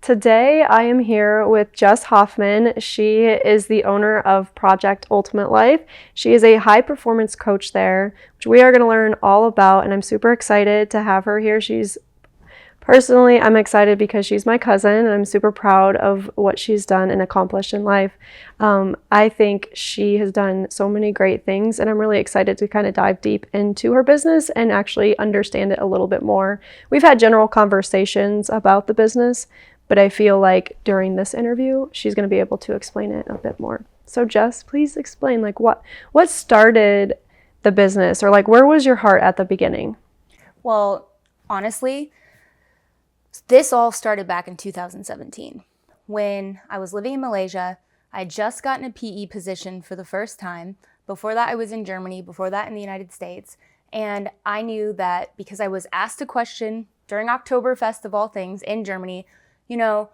Today I am here with Jess Hoffman. She is the owner of Project Ultimate Life. She is a high performance coach there, which we are going to learn all about, and I'm super excited to have her here. Personally, I'm excited because she's my cousin, and I'm super proud of what she's done and accomplished in life. I think she has done so many great things, and I'm really excited to kind of dive deep into her business and actually understand it a little bit more. We've had general conversations about the business, but I feel like during this interview, she's going to be able to explain it a bit more. So Jess, please explain what started the business, or where was your heart at the beginning? Well, honestly, this all started back in 2017 when I was living in Malaysia. I had just gotten a PE position for the first time. Before that, I was in Germany, before that in the United States. And I knew that because I was asked a question during Oktoberfest of all things in Germany, what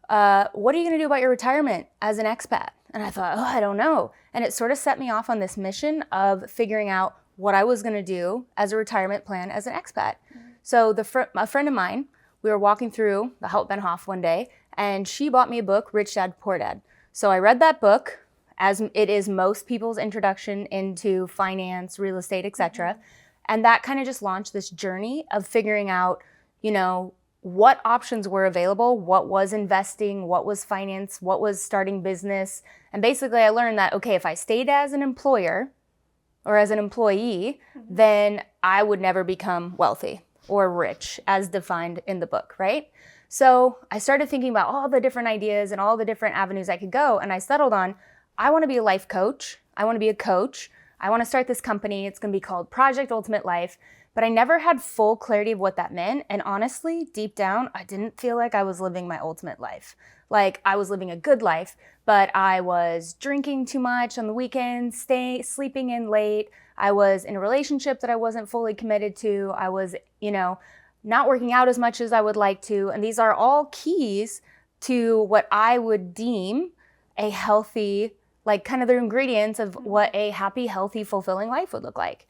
are you going to do about your retirement as an expat? And I thought, I don't know. And it sort of set me off on this mission of figuring out what I was going to do as a retirement plan as an expat. So a friend of mine, we were walking through the Hauptbahnhof one day, and she bought me a book, Rich Dad, Poor Dad. So I read that book, as it is most people's introduction into finance, real estate, etc. And that kind of just launched this journey of figuring out, what options were available, what was investing, what was finance, what was starting business. And basically I learned that, okay, if I stayed as an employer or as an employee, then I would never become wealthy or rich as defined in the book, right? So I started thinking about all the different ideas and all the different avenues I could go. And I settled on, I want to be a life coach. I want to be a coach. I want to start this company. It's going to be called Project Ultimate Life. But I never had full clarity of what that meant. And honestly, deep down, I didn't feel like I was living my ultimate life. Like I was living a good life, but I was drinking too much on the weekends, sleeping in late. I was in a relationship that I wasn't fully committed to. I was, not working out as much as I would like to. And these are all keys to what I would deem a healthy, kind of the ingredients of what a happy, healthy, fulfilling life would look like.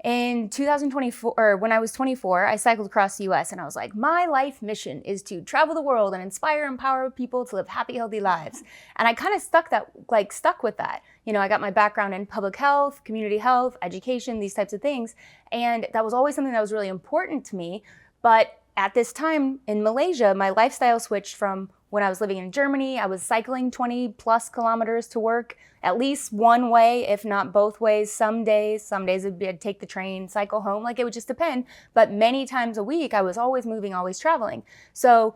In 2024, or when I was 24, I cycled across the US and I was like, my life mission is to travel the world and inspire and empower people to live happy, healthy lives. And I kind of stuck with that. I got my background in public health, community health, education, these types of things. And that was always something that was really important to me. But at this time in Malaysia, my lifestyle switched from when I was living in Germany. I was cycling 20 plus kilometers to work, at least one way, if not both ways. Some days I'd take the train, cycle home, it would just depend. But many times a week, I was always moving, always traveling. So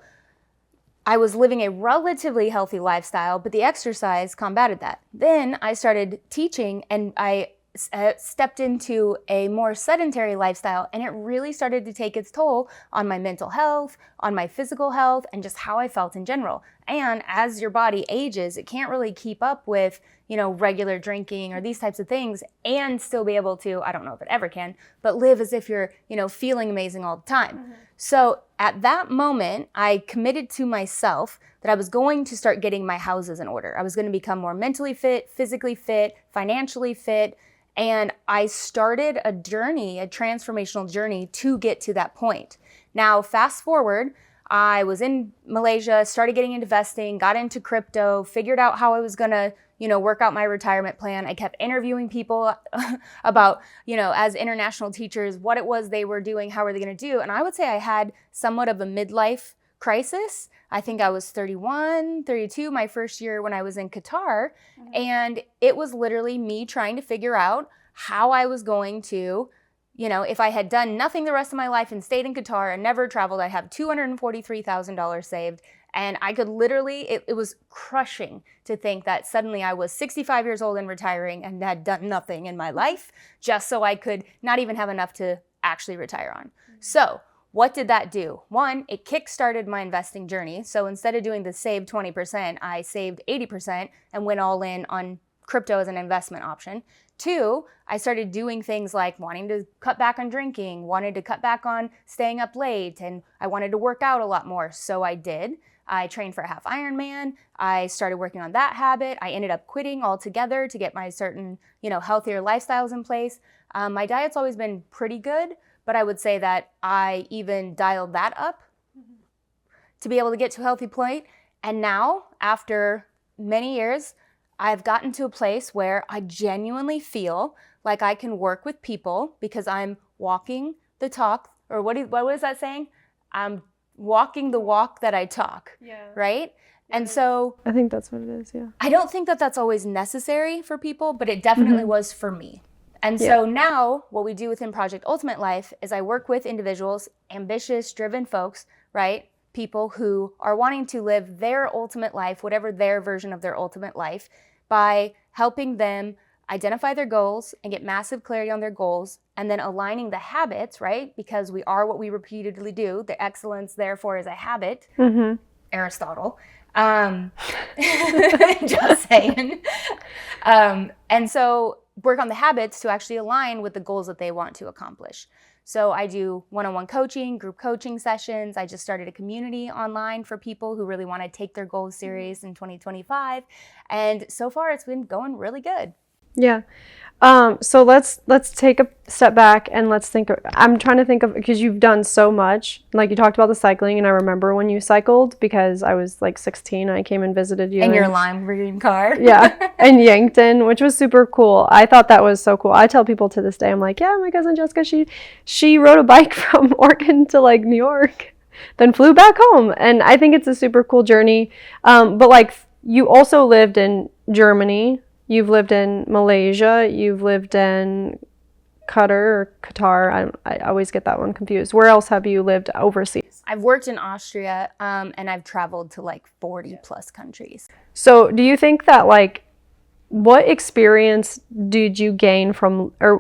I was living a relatively healthy lifestyle, but the exercise combated that. Then I started teaching, and I stepped into a more sedentary lifestyle, and it really started to take its toll on my mental health, on my physical health, and just how I felt in general. And as your body ages, it can't really keep up with, regular drinking or these types of things and still be able to, I don't know if it ever can, but live as if you're, feeling amazing all the time. So at that moment, I committed to myself that I was going to start getting my houses in order. I was going to become more mentally fit, physically fit, financially fit. And I started a transformational journey to get to that point. Now, fast forward, I was in Malaysia, started getting into investing, got into crypto, figured out how I was going to, work out my retirement plan. I kept interviewing people about, as international teachers, what it was they were doing, how were they going to do. And I would say I had somewhat of a midlife crisis. I think I was 31, 32, my first year when I was in Qatar. And it was literally me trying to figure out how I was going to, if I had done nothing the rest of my life and stayed in Qatar and never traveled, I'd have $243,000 saved. And I could literally, it was crushing to think that suddenly I was 65 years old and retiring and had done nothing in my life just so I could not even have enough to actually retire on. So what did that do? One, it kickstarted my investing journey. So instead of doing the save 20%, I saved 80% and went all in on crypto as an investment option. Two, I started doing things like wanting to cut back on drinking, wanted to cut back on staying up late, and I wanted to work out a lot more. So I did. I trained for a half Ironman. I started working on that habit. I ended up quitting altogether to get my certain, healthier lifestyles in place. My diet's always been pretty good, but I would say that I even dialed that up to be able to get to a healthy point. And now, after many years, I've gotten to a place where I genuinely feel like I can work with people because I'm walking the talk, or what was that saying? I'm walking the walk that I talk, right? And so I think that's what it is, yeah. I don't think that that's always necessary for people, but it definitely was for me. And so now what we do within Project Ultimate Life is I work with individuals, ambitious, driven folks, right? People who are wanting to live their ultimate life, whatever their version of their ultimate life, by helping them identify their goals and get massive clarity on their goals, and then aligning the habits, right? Because we are what we repeatedly do. The excellence, therefore, is a habit. Aristotle. Just saying. And so work on the habits to actually align with the goals that they want to accomplish. So I do one-on-one coaching, group coaching sessions. I just started a community online for people who really want to take their goals serious in 2025. And so far it's been going really good. Yeah. So let's take a step back and let's think I'm trying to think of, because you've done so much. Like you talked about the cycling, and I remember when you cycled because I was like 16 and I came and visited you in your lime green car. Yeah, in Yankton, which was super cool. I thought that was so cool. I tell people to this day, I'm like, yeah, my cousin Jessica, she rode a bike from Oregon to like New York, then flew back home, and I think it's a super cool journey. But like you also lived in Germany. You've lived in Malaysia, you've lived in Qatar. I always get that one confused. Where else have you lived overseas? I've worked in Austria, and I've traveled to like 40 plus countries. So do you think that like, what experience did you gain from, or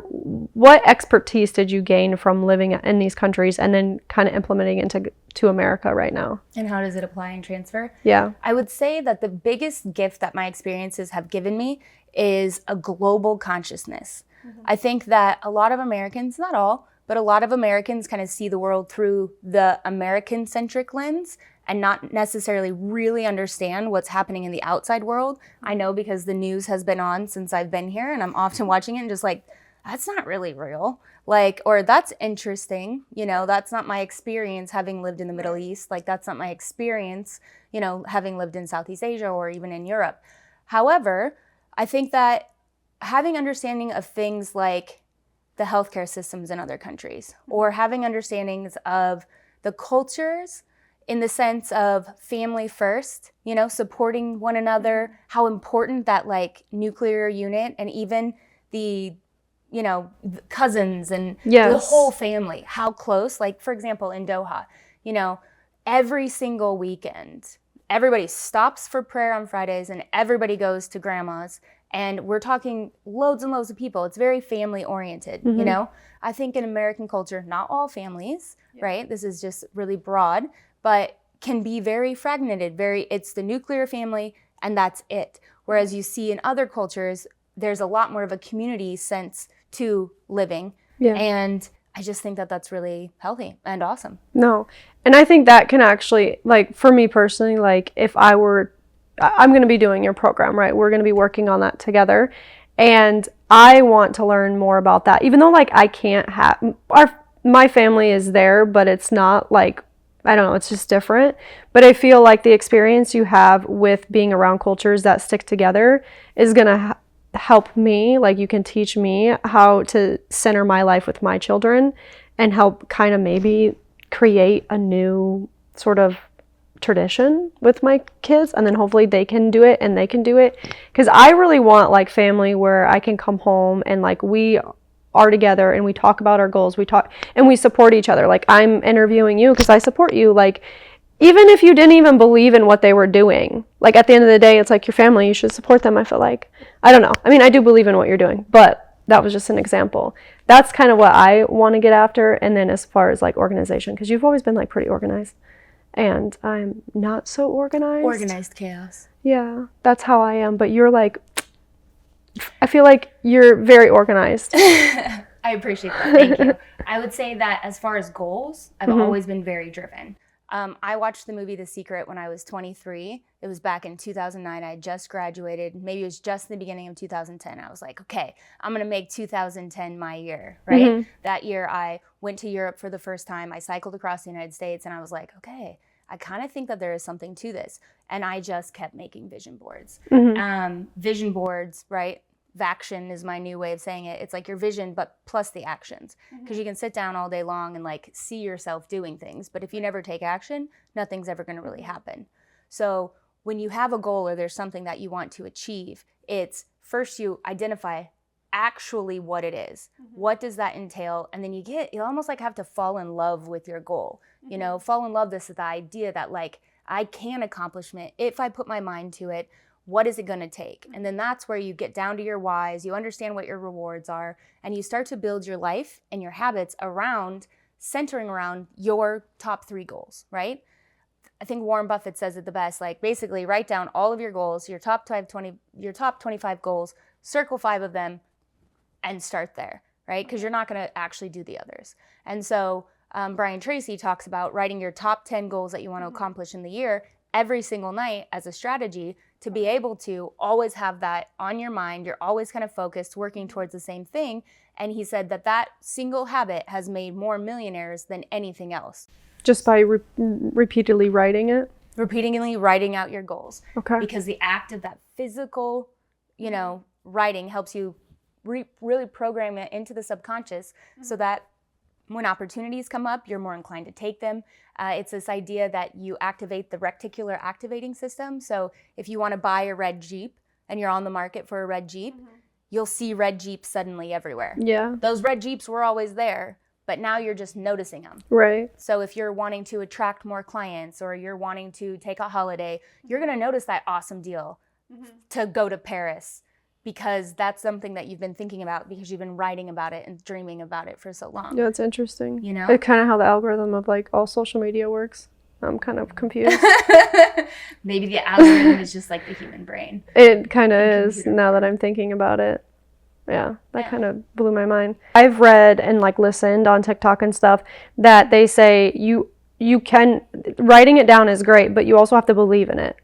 what expertise did you gain from living in these countries and then kind of implementing into America right now? And how does it apply and transfer? Yeah. I would say that the biggest gift that my experiences have given me is a global consciousness. I think that a lot of Americans, not all, but a lot of Americans kind of see the world through the American-centric lens and not necessarily really understand what's happening in the outside world. I know because the news has been on since I've been here, and I'm often watching it and just like, that's not really real. Like, or that's interesting, you know, that's not my experience having lived in the Middle East. Like, that's not my experience, you know, having lived in Southeast Asia or even in Europe. However, I think that having understanding of things like the healthcare systems in other countries, or having understandings of the cultures in the sense of family first, you know, supporting one another, how important that like nuclear unit and even the, you know, cousins and the whole family, how close, like for example, in Doha, you know, every single weekend, everybody stops for prayer on Fridays and everybody goes to grandma's, and we're talking loads and loads of people. It's very family oriented, you know? I think in American culture, not all families, right? This is just really broad, but can be very fragmented, it's the nuclear family and that's it. Whereas you see in other cultures, there's a lot more of a community sense to living. And I just think that that's really healthy and awesome. No. And I think that can actually, like, for me personally, like, if I'm going to be doing your program, right? We're going to be working on that together. And I want to learn more about that. Even though, like, I can't my family is there, but it's not, like, I don't know, it's just different. But I feel like the experience you have with being around cultures that stick together is going to help me. Like, you can teach me how to center my life with my children and help kind of maybe create a new sort of tradition with my kids, and then hopefully they can do it and they can do it, because I really want like family where I can come home and like we are together and we talk about our goals, we talk and we support each other. Like, I'm interviewing you because I support you, like even if you didn't even believe in what they were doing, like at the end of the day it's like your family, you should support them. I feel like, I don't know, I mean I do believe in what you're doing, but that was just an example. That's kind of what I want to get after. And then as far as like organization, because you've always been like pretty organized and I'm not so organized. Organized chaos. Yeah, that's how I am. But you're like, I feel like you're very organized. I appreciate that. Thank you. I would say that as far as goals, I've always been very driven. I watched the movie The Secret when I was 23. It was back in 2009. I had just graduated. Maybe it was just the beginning of 2010. I was like, okay, I'm going to make 2010 my year, right? That year I went to Europe for the first time. I cycled across the United States and I was like, okay, I kind of think that there is something to this. And I just kept making vision boards. Vision boards, right? Vaction is my new way of saying it. It's like your vision, but plus the actions. Because you can sit down all day long and like see yourself doing things. But if you never take action, nothing's ever going to really happen. So when you have a goal or there's something that you want to achieve, it's first you identify actually what it is. What does that entail? And then you almost like have to fall in love with your goal. You know, fall in love with the idea that like I can accomplish it if I put my mind to it. What is it going to take? And then that's where you get down to your whys, you understand what your rewards are, and you start to build your life and your habits centering around your top 3 goals, right? I think Warren Buffett says it the best, like basically write down all of your goals, your top 25 goals, circle 5 of them, and start there, right? Because you're not going to actually do the others. And so Brian Tracy talks about writing your top 10 goals that you want to accomplish in the year every single night as a strategy to be able to always have that on your mind. You're always kind of focused, working towards the same thing. And he said that single habit has made more millionaires than anything else. Just by repeatedly writing it? Repeatedly writing out your goals. Okay. Because the act of that physical, writing helps you really program it into the subconscious so that when opportunities come up, you're more inclined to take them. It's this idea that you activate the reticular activating system. So if you want to buy a red Jeep and you're on the market for a red Jeep, you'll see red Jeeps suddenly everywhere. Yeah. Those red Jeeps were always there, but now you're just noticing them. Right. So if you're wanting to attract more clients or you're wanting to take a holiday, you're going to notice that awesome deal to go to Paris, because that's something that you've been thinking about because you've been writing about it and dreaming about it for so long. Yeah, it's interesting. You know? It's kind of how the algorithm of like all social media works. I'm kind of confused. Maybe the algorithm is just like the human brain. It kind of is now that I'm thinking about it. Yeah, that kind of blew my mind. I've read and like listened on TikTok and stuff that they say you can, writing it down is great, but you also have to believe in it.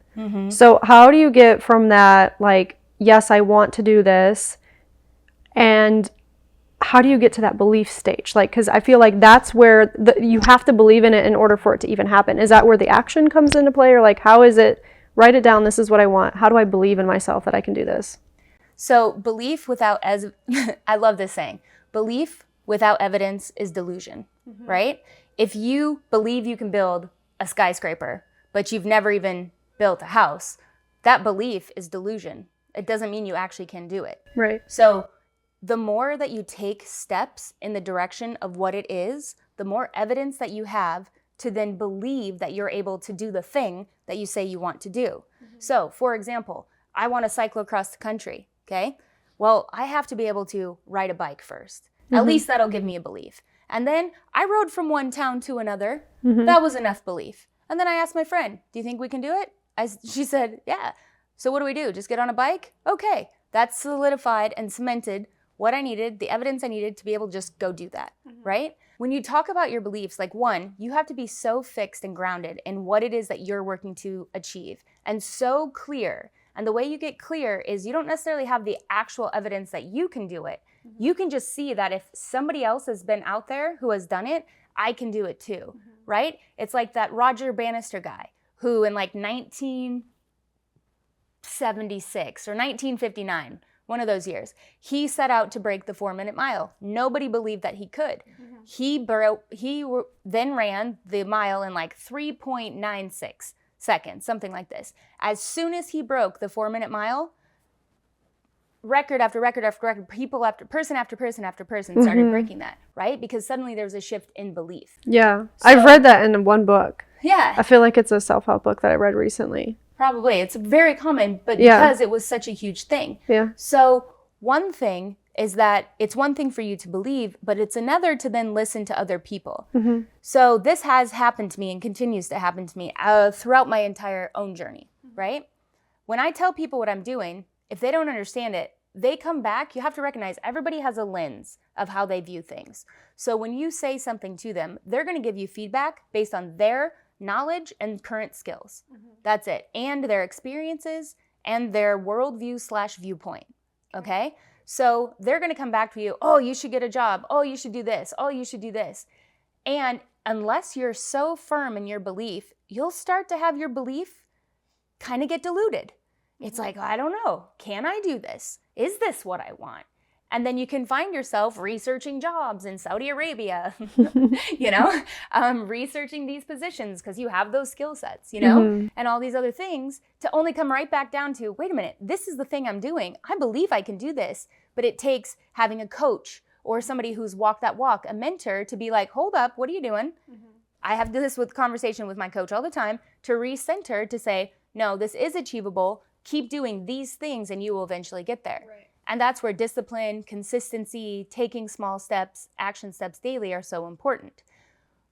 So how do you get from that, like, yes, I want to do this, and how do you get to that belief stage? Like, because I feel like that's where you have to believe in it in order for it to even happen. Is that where the action comes into play, or like, how is it, write it down, this is what I want. How do I believe in myself that I can do this? So belief without, I love this saying, belief without evidence is delusion, right? If you believe you can build a skyscraper, but you've never even built a house, that belief is delusion. It doesn't mean you actually can do it. Right. So the more that you take steps in the direction of what it is, the more evidence that you have to then believe that you're able to do the thing that you say you want to do. So, for example, I want to cycle across the country, okay? Well, I have to be able to ride a bike first. At least that'll give me a belief. And then I rode from one town to another. That was enough belief. And then I asked my friend, do you think we can do it? She said, yeah. So what do we do? Just get on a bike? Okay. That solidified and cemented what I needed, the evidence I needed to be able to just go do that, right? When you talk about your beliefs, like one, you have to be so fixed and grounded in what it is that you're working to achieve and so clear. And the way you get clear is you don't necessarily have the actual evidence that you can do it. You can just see that if somebody else has been out there who has done it, I can do it too, right? It's like that Roger Bannister guy who in like 1976 or 1959, one of those years, he set out to break the 4-minute mile. Nobody believed that he could. He then ran the mile in like 3.96 seconds, something like this. As soon as he broke the 4-minute mile, record after record after record, person after person started breaking that, right? Because suddenly there's a shift in belief. Yeah, so, I've read that in one book. Yeah. I feel like it's a self-help book that I read recently. Probably. It's very common, but because it was such a huge thing. Yeah. So one thing is that it's one thing for you to believe, but it's another to then listen to other people. So this has happened to me and continues to happen to me throughout my entire own journey, right? When I tell people what I'm doing, if they don't understand it, they come back. You have to recognize everybody has a lens of how they view things. So when you say something to them, they're going to give you feedback based on their knowledge and current skills. That's it. And their experiences and their worldview/viewpoint. Okay? So they're going to come back to you, oh, you should get a job. Oh, you should do this. Oh, you should do this. And unless you're so firm in your belief, you'll start to have your belief kind of get diluted. It's like, I don't know, can I do this? Is this what I want? And then you can find yourself researching jobs in Saudi Arabia, researching these positions because you have those skill sets, and all these other things, to only come right back down to, wait a minute, this is the thing I'm doing. I believe I can do this, but it takes having a coach or somebody who's walked that walk, a mentor, to be like, hold up, what are you doing? I have this conversation with my coach all the time to recenter, to say, no, this is achievable. Keep doing these things and you will eventually get there. Right. And that's where discipline, consistency, taking small steps, action steps daily are so important.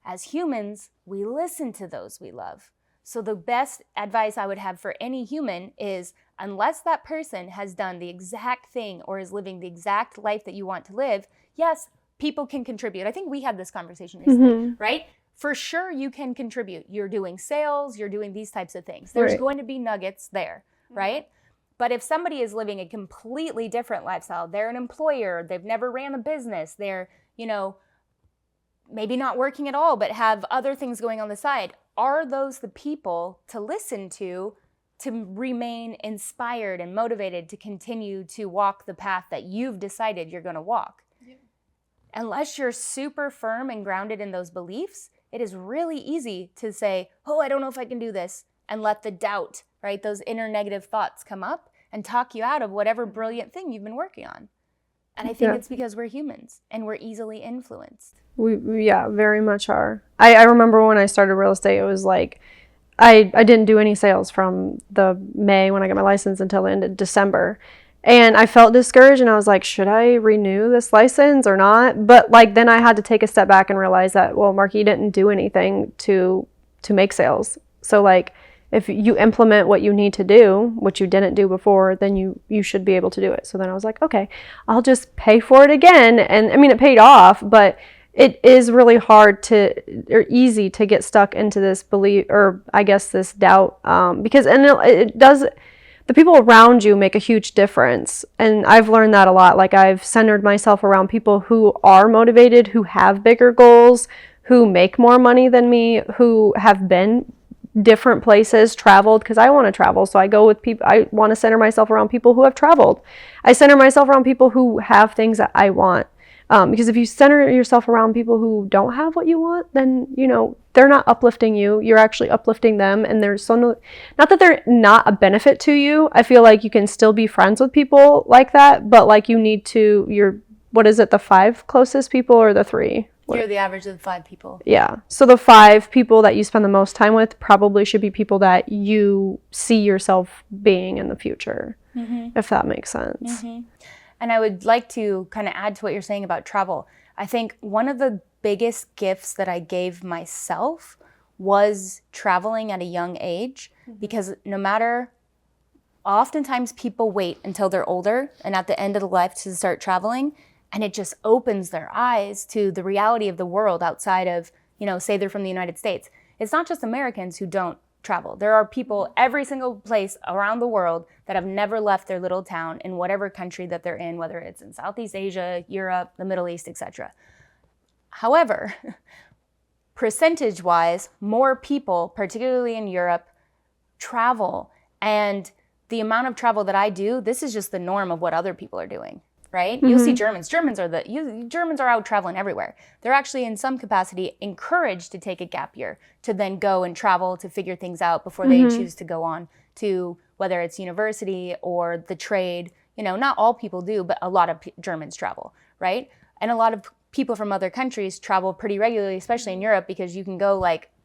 As humans, we listen to those we love. So the best advice I would have for any human is, unless that person has done the exact thing or is living the exact life that you want to live, yes, people can contribute. I think we had this conversation recently, right? For sure you can contribute. You're doing sales, you're doing these types of things. There's going to be nuggets there, right? But if somebody is living a completely different lifestyle, they're an employer, they've never ran a business, they're, maybe not working at all, but have other things going on the side, are those the people to listen to remain inspired and motivated to continue to walk the path that you've decided you're going to walk? Yeah. Unless you're super firm and grounded in those beliefs, it is really easy to say, oh, I don't know if I can do this, and let the doubt, right, those inner negative thoughts come up and talk you out of whatever brilliant thing you've been working on. And I think it's because we're humans and we're easily influenced. We very much are. I remember when I started real estate, it was like, I didn't do any sales from the May when I got my license until the end of December. And I felt discouraged and I was like, should I renew this license or not? But then I had to take a step back and realize that, well, Markie didn't do anything to make sales. So if you implement what you need to do, which you didn't do before, then you should be able to do it. So then I was like, okay, I'll just pay for it again. And I mean, it paid off, but it is really hard or easy to get stuck into this belief, or I guess this doubt, because it does, the people around you make a huge difference. And I've learned that a lot. I've centered myself around people who are motivated, who have bigger goals, who make more money than me, who have been different places, traveled, because I want to travel. So I go with people, I want to center myself around people who have traveled. I center myself around people who have things that I want. Because if you center yourself around people who don't have what you want, then, they're not uplifting you. You're actually uplifting them. And there's not that they're not a benefit to you. I feel like you can still be friends with people like that, but you need to, what is it, the 5 closest people or the 3? You're the average of the 5 people. Yeah. So the 5 people that you spend the most time with probably should be people that you see yourself being in the future, if that makes sense. And I would like to kind of add to what you're saying about travel. I think one of the biggest gifts that I gave myself was traveling at a young age, because oftentimes people wait until they're older and at the end of the life to start traveling. And it just opens their eyes to the reality of the world outside of, say they're from the United States. It's not just Americans who don't travel. There are people every single place around the world that have never left their little town in whatever country that they're in, whether it's in Southeast Asia, Europe, the Middle East, etc. However, percentage-wise, more people, particularly in Europe, travel. And the amount of travel that I do, this is just the norm of what other people are doing. Right? You'll see Germans. Germans are out traveling everywhere. They're actually in some capacity encouraged to take a gap year to then go and travel to figure things out before they choose to go on to, whether it's university or the trade. Not all people do, but a lot of Germans travel, right? And a lot of people from other countries travel pretty regularly, especially in Europe, because you can go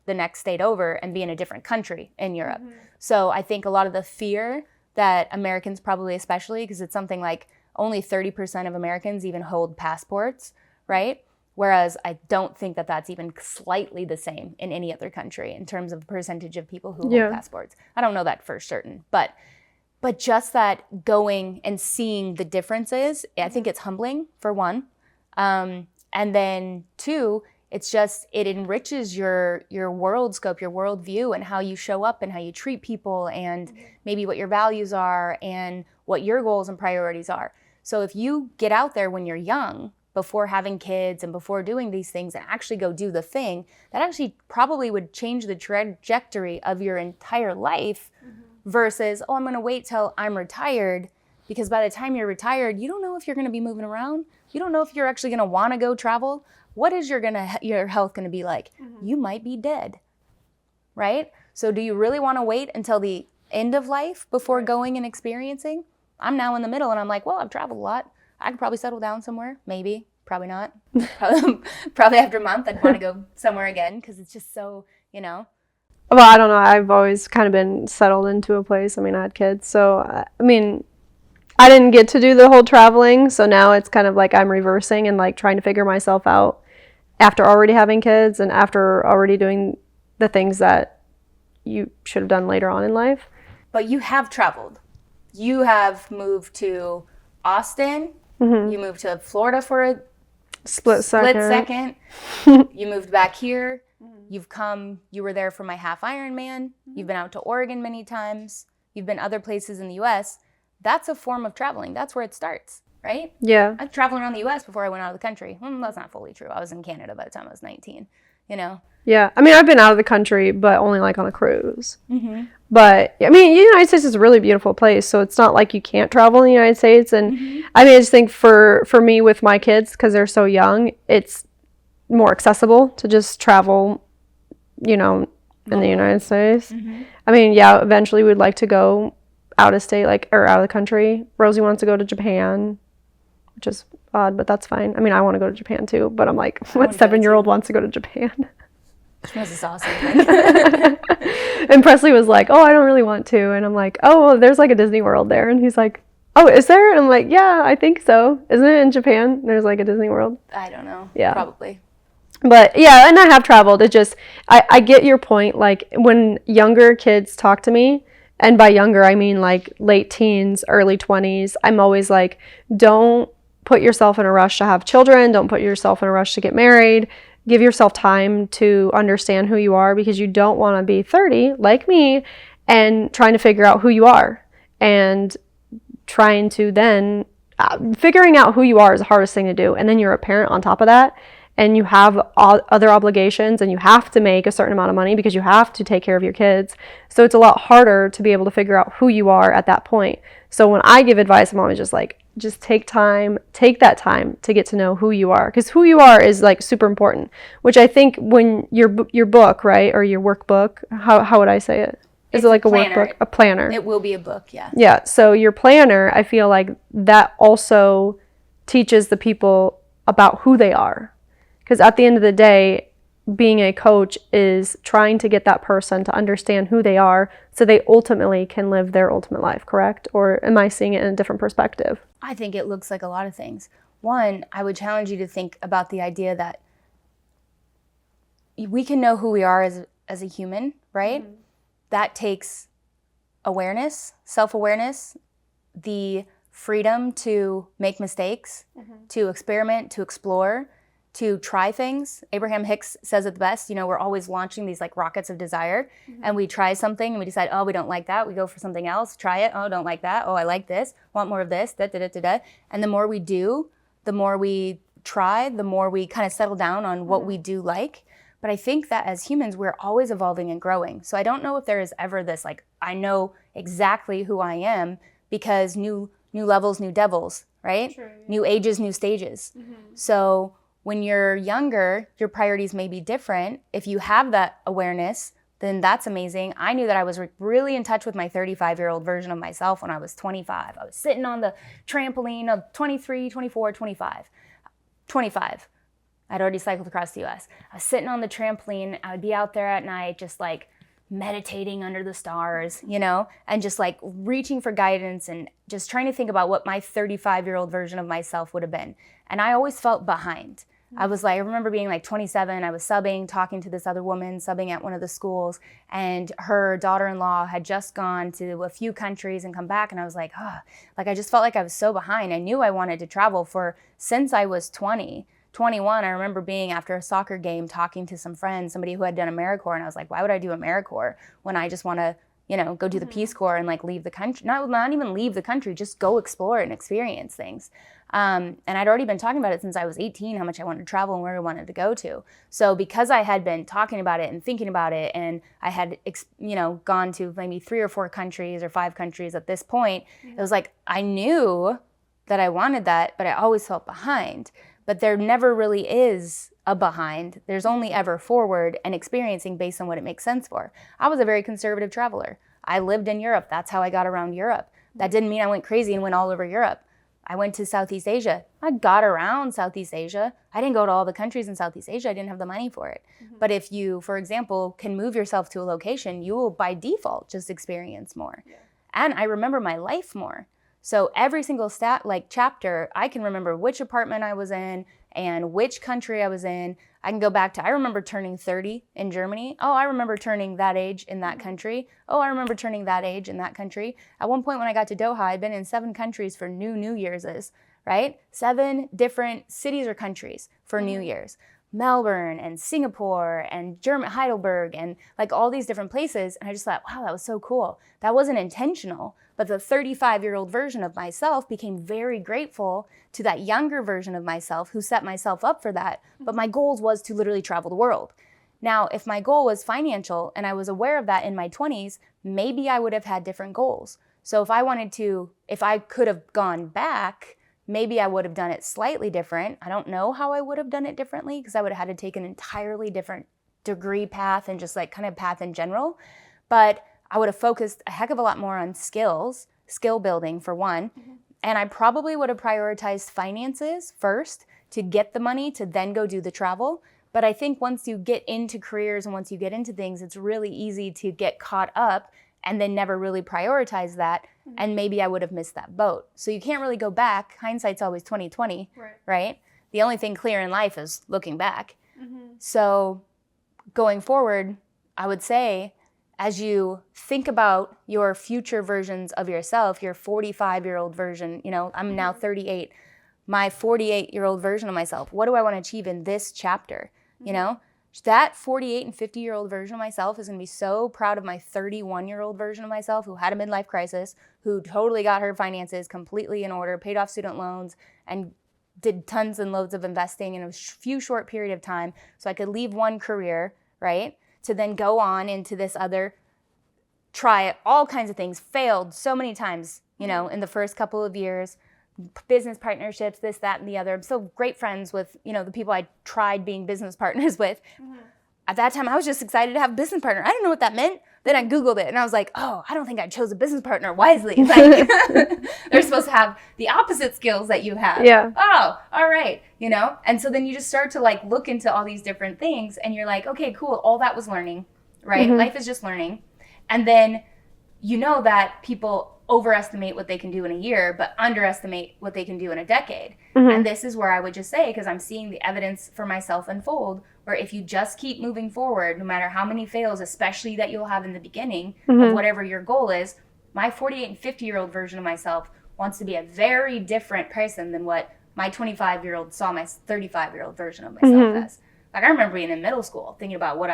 the next state over and be in a different country in Europe. So I think a lot of the fear that Americans probably, especially because it's something like only 30% of Americans even hold passports, right? Whereas I don't think that that's even slightly the same in any other country in terms of percentage of people who hold passports. I don't know that for certain, but just that going and seeing the differences, I think it's humbling, for one. And then 2, it enriches your world scope, your world view, and how you show up and how you treat people, and maybe what your values are and what your goals and priorities are. So if you get out there when you're young before having kids and before doing these things and actually go do the thing, that actually probably would change the trajectory of your entire life versus, oh, I'm going to wait till I'm retired, because by the time you're retired, you don't know if you're going to be moving around. You don't know if you're actually going to want to go travel. What is your health going to be like? You might be dead, right? So do you really want to wait until the end of life before going and experiencing? I'm now in the middle and I'm like, well, I've traveled a lot. I could probably settle down somewhere. Maybe, probably not. Probably after a month, I'd want to go somewhere again because it's just so, Well, I don't know. I've always kind of been settled into a place. I mean, I had kids. So, I mean, I didn't get to do the whole traveling. So now it's kind of like I'm reversing and like trying to figure myself out after already having kids and after already doing the things that you should have done later on in life. But you have traveled. You have moved to Austin. You moved to Florida for a split second. You moved back here. You were there for my half Ironman. You've been out to Oregon many times. You've been other places in the U.S. That's a form of traveling. That's where it starts, right? Yeah. I traveled around the U.S. before I went out of the country. That's not fully true. I was in Canada by the time I was 19, Yeah. I mean, I've been out of the country, but only like on a cruise. But I mean, the United States is a really beautiful place, so it's not like you can't travel in the United States. And I mean, I just think for me with my kids, because they're so young, it's more accessible to just travel, in the United States. I mean, yeah, eventually we'd like to go out of state, or out of the country. Rosie wants to go to Japan, which is odd, but that's fine. I mean, I want to go to Japan too, but I'm like, what 7-year-old wants to go to Japan? That's a saucy. And Presley was like, oh, I don't really want to. And I'm like, oh, well, there's like a Disney World there. And he's like, oh, is there? And I'm like, yeah, I think so. Isn't it in Japan? There's like a Disney World. I don't know. Yeah. Probably. But yeah, and I have traveled. It just, I get your point. Like when younger kids talk to me, and by younger, I mean like late teens, early 20s, I'm always like, don't put yourself in a rush to have children. Don't put yourself in a rush to get married. Give yourself time to understand who you are, because you don't want to be 30 like me and trying to figure out who you are, and trying to then figuring out who you are is the hardest thing to do. And then you're a parent on top of that, and you have other obligations, and you have to make a certain amount of money because you have to take care of your kids. So it's a lot harder to be able to figure out who you are at that point. So when I give advice, I'm always just like, just take that time to get to know who you are, because who you are is like super important, which I think when your book, right, or your workbook, how would I say it? Is it like a workbook? A planner. It will be a book, yeah. Yeah, so your planner, I feel like that also teaches the people about who they are, because at the end of the day, being a coach is trying to get that person to understand who they are so they ultimately can live their ultimate life, correct? Or am I seeing it in a different perspective? I think it looks like a lot of things. One, I would challenge you to think about the idea that we can know who we are as a human, right? That takes awareness, self-awareness, the freedom to make mistakes, to experiment, to explore, to try things. Abraham Hicks says it the best, we're always launching these like rockets of desire, and we try something and we decide, oh, we don't like that. We go for something else, try it. Oh, don't like that. Oh, I like this. Want more of this. Da, da, da, da, da. And the more we do, the more we try, the more we kind of settle down on what we do like. But I think that as humans, we're always evolving and growing. So I don't know if there is ever this like, I know exactly who I am, because new levels, new devils, right? True, yeah. New ages, new stages. So when you're younger, your priorities may be different. If you have that awareness, then that's amazing. I knew that I was really in touch with my 35-year-old version of myself when I was 25. I was sitting on the trampoline of 23, 24, 25. I'd already cycled across the U.S. I was sitting on the trampoline. I would be out there at night just like meditating under the stars, and just like reaching for guidance and just trying to think about what my 35-year-old version of myself would have been. And I always felt behind. I remember being like 27, I was subbing, talking to this other woman, subbing at one of the schools, and her daughter-in-law had just gone to a few countries and come back, and I was like, I just felt like I was so behind. I knew I wanted to travel since I was 20. 21, I remember being after a soccer game talking to some friends, somebody who had done AmeriCorps, and I was like, why would I do AmeriCorps when I just want to, go do the Peace Corps and like leave the country? Not even leave the country, just go explore and experience things. And I'd already been talking about it since I was 18, how much I wanted to travel and where I wanted to go to. So because I had been talking about it and thinking about it, and I had, gone to maybe 3 or 4 countries or 5 countries at this point, it was like, I knew that I wanted that, but I always felt behind. But there never really is a behind. There's only ever forward and experiencing based on what it makes sense for. I was a very conservative traveler. I lived in Europe. That's how I got around Europe. That didn't mean I went crazy and went all over Europe. I went to Southeast Asia. I got around Southeast Asia. I didn't go to all the countries in Southeast Asia. I didn't have the money for it. But if you, for example, can move yourself to a location, you will by default just experience more. Yeah. And I remember my life more. So every single chapter, I can remember which apartment I was in and which country I was in. I can go back to, I remember turning 30 in Germany. Oh, I remember turning that age in that country. Oh, I remember turning that age in that country. At one point when I got to Doha, I'd been in 7 countries for New Year's, right? 7 different cities or countries for New Year's. Melbourne and Singapore and Heidelberg and like all these different places. And I just thought, wow, that was so cool. That wasn't intentional, but the 35-year-old version of myself became very grateful to that younger version of myself who set myself up for that. But my goal was to literally travel the world. Now, if my goal was financial and I was aware of that in my 20s, maybe I would have had different goals. So if I could have gone back, maybe I would have done it slightly different. I don't know how I would have done it differently because I would have had to take an entirely different degree path and just like kind of path in general. But I would have focused a heck of a lot more on skill building for one. And I probably would have prioritized finances first to get the money to then go do the travel. But I think once you get into careers and once you get into things, it's really easy to get caught up and then never really prioritize that. And maybe I would have missed that boat. So you can't really go back. Hindsight's always 20/20, right? The only thing clear in life is looking back. So going forward, I would say, as you think about your future versions of yourself, your 45-year-old version, I'm now 38, my 48-year-old version of myself, what do I want to achieve in this chapter? That 48 and 50-year-old version of myself is going to be so proud of my 31-year-old version of myself who had a midlife crisis, who totally got her finances completely in order, paid off student loans, and did tons and loads of investing in a few short period of time so I could leave one career, right, to then go on into this other, try all kinds of things, failed so many times, in the first couple of years, business partnerships, this, that, and the other. I'm so great friends with, the people I tried being business partners with. At that time, I was just excited to have a business partner. I didn't know what that meant. Then I Googled it and I was like, oh, I don't think I chose a business partner wisely. Like, they're supposed to have the opposite skills that you have. Yeah. Oh, all right. And so then you just start to like look into all these different things and you're like, okay, cool. All that was learning, right? Life is just learning. And then that people overestimate what they can do in a year, but underestimate what they can do in a decade. And this is where I would just say, because I'm seeing the evidence for myself unfold, where if you just keep moving forward, no matter how many fails, especially that you'll have in the beginning of whatever your goal is, my 48 and 50-year-old version of myself wants to be a very different person than what my 25-year-old saw my 35-year-old version of myself as. Like I remember being in middle school thinking about what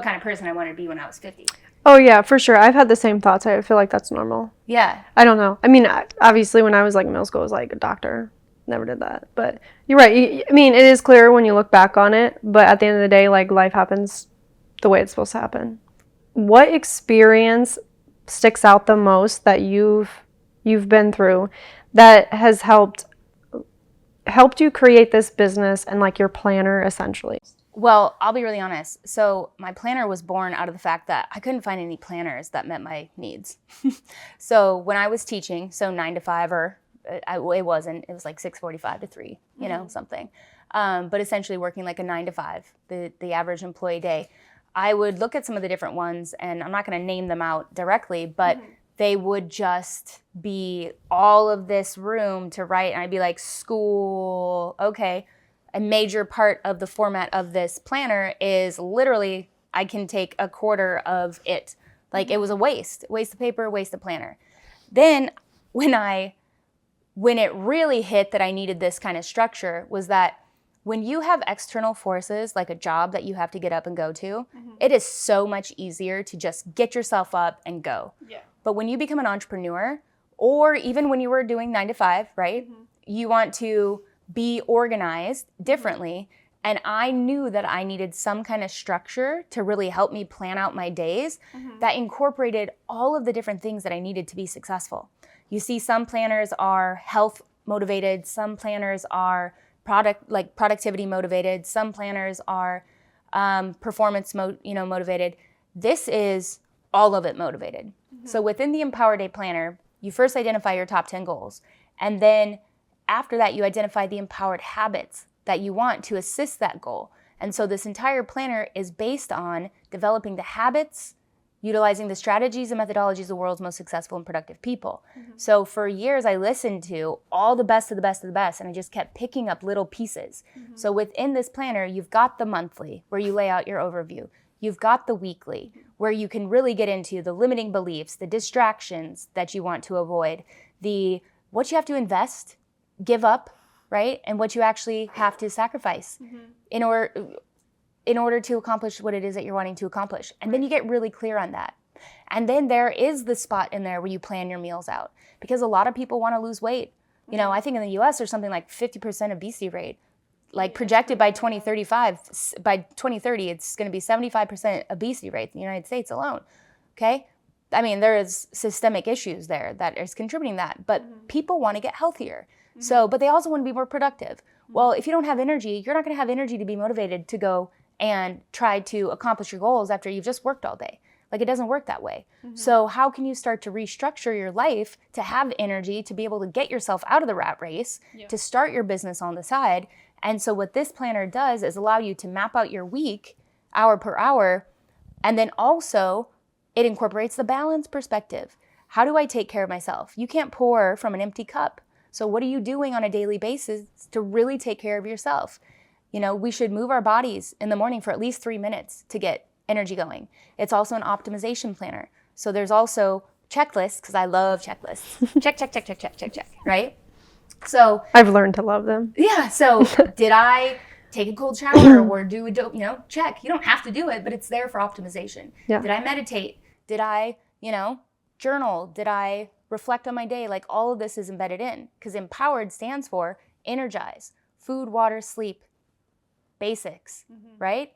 kind of person I wanted to be when I was 50. Oh, yeah, for sure. I've had the same thoughts. I feel like that's normal. Yeah. I don't know. I mean, obviously, when I was like in middle school, I was like a doctor. Never did that. But you're right. I mean, it is clear when you look back on it. But at the end of the day, like life happens the way it's supposed to happen. What experience sticks out the most that you've been through that has helped you create this business and like your planner essentially? Well, I'll be really honest. So my planner was born out of the fact that I couldn't find any planners that met my needs. So when I was teaching, so 9 to 5 or it wasn't, it was like 6:45 to 3, something. But essentially working like a 9 to 5, the average employee day. I would look at some of the different ones and I'm not going to name them out directly, but they would just be all of this room to write. And I'd be like, school, okay. A major part of the format of this planner is literally I can take a quarter of it. Like it was a waste of paper, waste of planner. Then when it really hit that I needed this kind of structure was that when you have external forces, like a job that you have to get up and go to, it is so much easier to just get yourself up and go. Yeah. But when you become an entrepreneur, or even when you were doing 9 to 5, right? you want to be organized differently. And I knew that I needed some kind of structure to really help me plan out my days that incorporated all of the different things that I needed to be successful. You see, some planners are health motivated, some planners are productivity motivated, some planners are performance motivated. This is all of it motivated. So within the Empower Day Planner, you first identify your top 10 goals. And then after that, you identify the empowered habits that you want to assist that goal. And so this entire planner is based on developing the habits, utilizing the strategies and methodologies of the world's most successful and productive people. So for years, I listened to all the best of the best of the best, and I just kept picking up little pieces. So within this planner, you've got the monthly, where you lay out your overview. You've got the weekly, where you can really get into the limiting beliefs, the distractions that you want to avoid, what you have to invest, give up, right? And what you actually have to sacrifice in order to accomplish what it is that you're wanting to accomplish. And then you get really clear on that. And then there is the spot in there where you plan your meals out, because a lot of people want to lose weight. You know, I think in the US there's something like 50% obesity rate, like projected by 2035. By 2030, it's going to be 75% obesity rate in the United States alone. Okay. I mean, there is systemic issues there that is contributing that, but people want to get healthier. So, but they also want to be more productive. Well, if you don't have energy, you're not going to have energy to be motivated to go and try to accomplish your goals after you've just worked all day. Like, it doesn't work that way. So how can you start to restructure your life to have energy to be able to get yourself out of the rat race, to start your business on the side? And so what this planner does is allow you to map out your week, hour per hour, and then also it incorporates the balance perspective. How do I take care of myself? You can't pour from an empty cup. So what are you doing on a daily basis to really take care of yourself? You know, we should move our bodies in the morning for at least 3 minutes to get energy going. It's also an optimization planner. So there's also checklists, because I love checklists. check, right? So I've learned to love them. Yeah. So did I take a cold shower or do check. You don't have to do it, but it's there for optimization. Yeah. Did I meditate? Did I, journal? Did I reflect on my day? Like, all of this is embedded in, because empowered stands for energize, food, water, sleep, basics, right?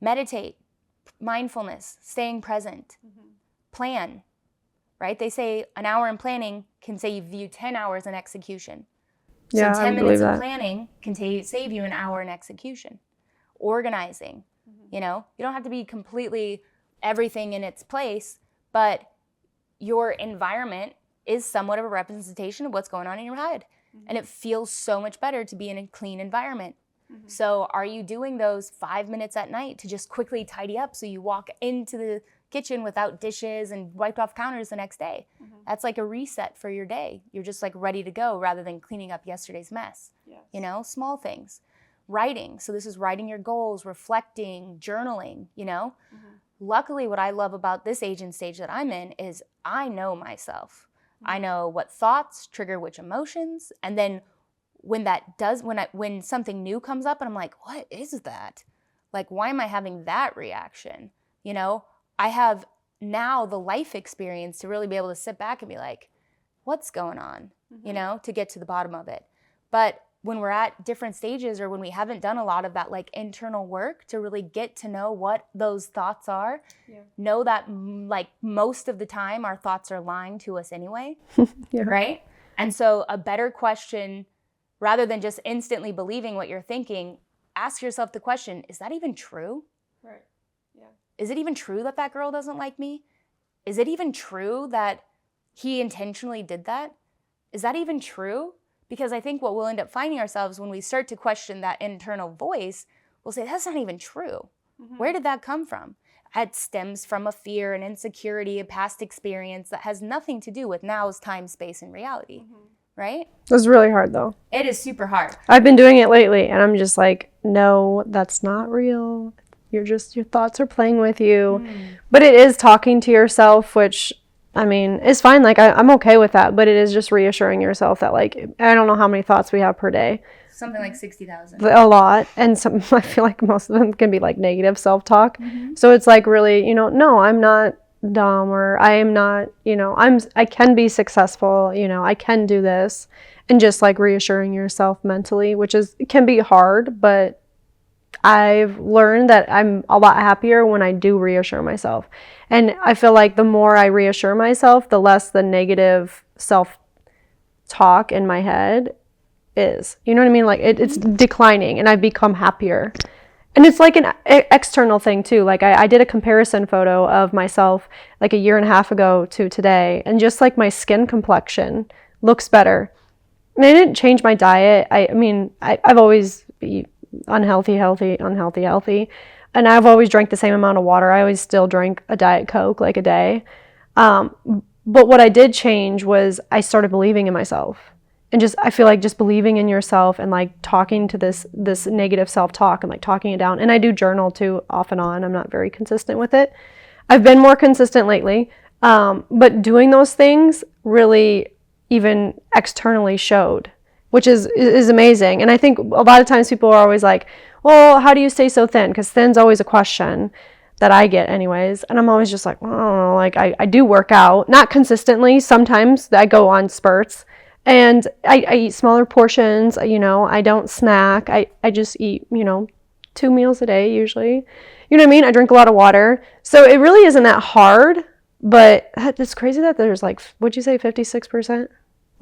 Meditate, mindfulness, staying present, plan, right? They say an hour in planning can save you 10 hours in execution. So Yeah, 10 I minutes believe of that. planning can save you an hour in execution. Organizing, you don't have to be completely everything in its place, but your environment is somewhat of a representation of what's going on in your head. And it feels so much better to be in a clean environment. So are you doing those 5 minutes at night to just quickly tidy up so you walk into the kitchen without dishes and wiped off counters the next day? That's like a reset for your day. You're just like ready to go rather than cleaning up yesterday's mess. Yes. Small things. Writing. So this is writing your goals, reflecting, journaling, Luckily, what I love about this age and stage that I'm in is I know myself. I know what thoughts trigger which emotions. And then when something new comes up and I'm like, what is that? Like, why am I having that reaction? I have now the life experience to really be able to sit back and be like, what's going on, to get to the bottom of it. But when we're at different stages, or when we haven't done a lot of that like internal work to really get to know what those thoughts are, know that like most of the time our thoughts are lying to us anyway, right? And so a better question, rather than just instantly believing what you're thinking, ask yourself the question, is that even true? Right. Yeah. Is it even true that that girl doesn't like me? Is it even true that he intentionally did that? Is that even true? Because I think what we'll end up finding ourselves when we start to question that internal voice, we'll say, that's not even true. Where did that come from? It stems from a fear, an insecurity, a past experience that has nothing to do with now's time, space, and reality, right? It was really hard though. It is super hard. I've been doing it lately and I'm just like, no, that's not real. Your thoughts are playing with you. But it is talking to yourself, which is fine. Like I'm okay with that, but it is just reassuring yourself that like, I don't know how many thoughts we have per day. Something like 60,000. A lot. And I feel like most of them can be like negative self-talk. So it's like really, no, I'm not dumb, or I am not, I can be successful, I can do this. and just like reassuring yourself mentally, which can be hard, but I've learned that I'm a lot happier when I do reassure myself. And I feel like the more I reassure myself, the less the negative self-talk in my head is. You know what I mean? Like it's declining and I've become happier. And it's like an external thing too. Like I did a comparison photo of myself like a year and a half ago to today. And just like my skin complexion looks better. I mean, I didn't change my diet. I've always been unhealthy. And I've always drank the same amount of water. I always still drink a Diet Coke like a day. But what I did change was I started believing in myself. And I feel like just believing in yourself and like talking to this negative self-talk and like talking it down. And I do journal too off and on. I'm not very consistent with it. I've been more consistent lately. But doing those things really even externally showed, which is amazing. And I think a lot of times people are always like, well, how do you stay so thin? Because thin's always a question that I get anyways. And I'm always just like, well, I don't know, like I do work out, not consistently. Sometimes I go on spurts and I eat smaller portions, you know, I don't snack. I just eat, you know, 2 meals a day usually. You know what I mean? I drink a lot of water. So it really isn't that hard, but it's crazy that there's like, what'd you say, 56%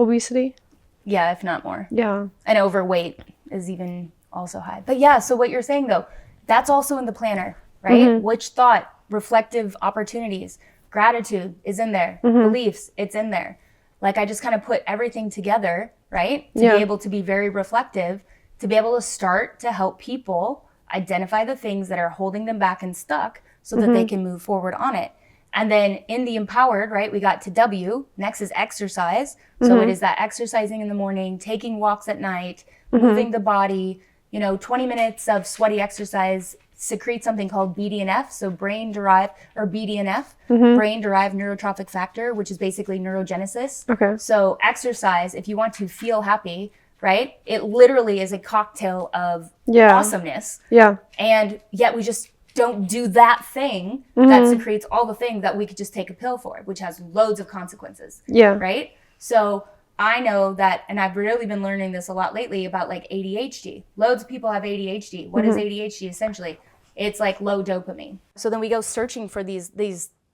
obesity? Yeah, if not more. Yeah. And overweight is even also high. But yeah, so what you're saying though, that's also in the planner, right? Mm-hmm. Which thought, reflective opportunities, gratitude is in there, beliefs, it's in there. Like I just kind of put everything together, right? To be able to be very reflective, to be able to start to help people identify the things that are holding them back and stuck so that they can move forward on it. And then in the empowered, right, we got to W, next is exercise. So it is that exercising in the morning, taking walks at night, moving the body, you know, 20 minutes of sweaty exercise secretes something called BDNF, so brain-derived, or BDNF, brain-derived neurotrophic factor, which is basically neurogenesis. Okay. So exercise, if you want to feel happy, right, it literally is a cocktail of awesomeness. Yeah. And yet we just don't do that thing that secretes all the things that we could just take a pill for, which has loads of consequences. Yeah. Right? So I know that, and I've really been learning this a lot lately about like ADHD. Loads of people have ADHD. What is ADHD essentially? It's like low dopamine. So then we go searching for these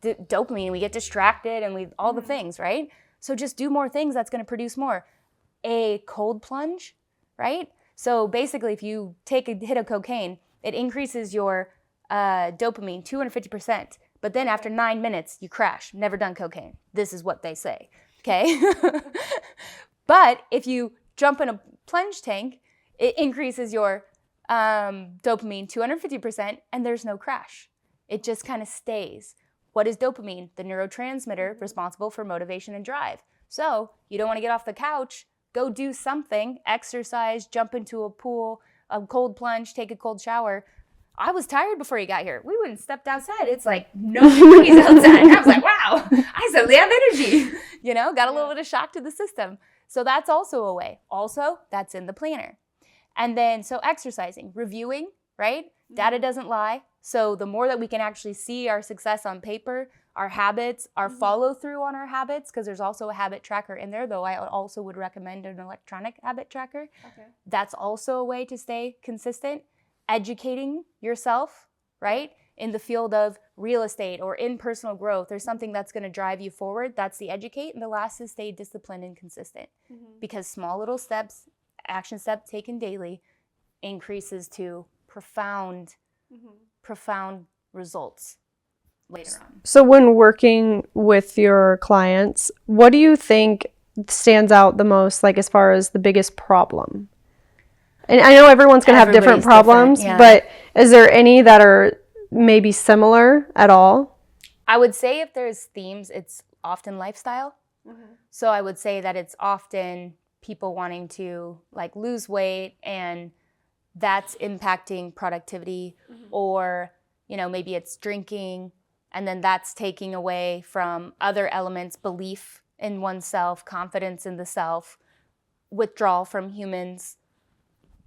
dopamine, we get distracted and all the things, right? So just do more things that's going to produce more. A cold plunge, right? So basically if you take a hit of cocaine, it increases your dopamine 250%. But then after 9 minutes, you crash. Never done cocaine. This is what they say. Okay. But if you jump in a plunge tank, it increases your dopamine 250% and there's no crash. It just kind of stays. What is dopamine? The neurotransmitter responsible for motivation and drive. So you don't want to get off the couch, go do something, exercise, jump into a pool, a cold plunge, take a cold shower. I was tired before you got here. We went and stepped outside. It's like no degrees outside. I was like, wow, I suddenly have energy. You know, got a little bit of shock to the system. So that's also a way. Also, that's in the planner. And then, so exercising, reviewing, right? Data doesn't lie. So the more that we can actually see our success on paper, our habits, our follow through on our habits, because there's also a habit tracker in there, though I also would recommend an electronic habit tracker. Okay. That's also a way to stay consistent. Educating yourself, right? In the field of real estate or in personal growth or something that's going to drive you forward. That's the educate. And the last is stay disciplined and consistent. Because small little steps, action steps taken daily increases to profound results later on. So when working with your clients, what do you think stands out the most, like as far as the biggest problem? And I know everyone's going to have different problems, but is there any that are maybe similar at all? I would say if there's themes, it's often lifestyle. So I would say that it's often people wanting to like lose weight and that's impacting productivity or, you know, maybe it's drinking and then that's taking away from other elements, belief in oneself, confidence in the self, withdrawal from humans,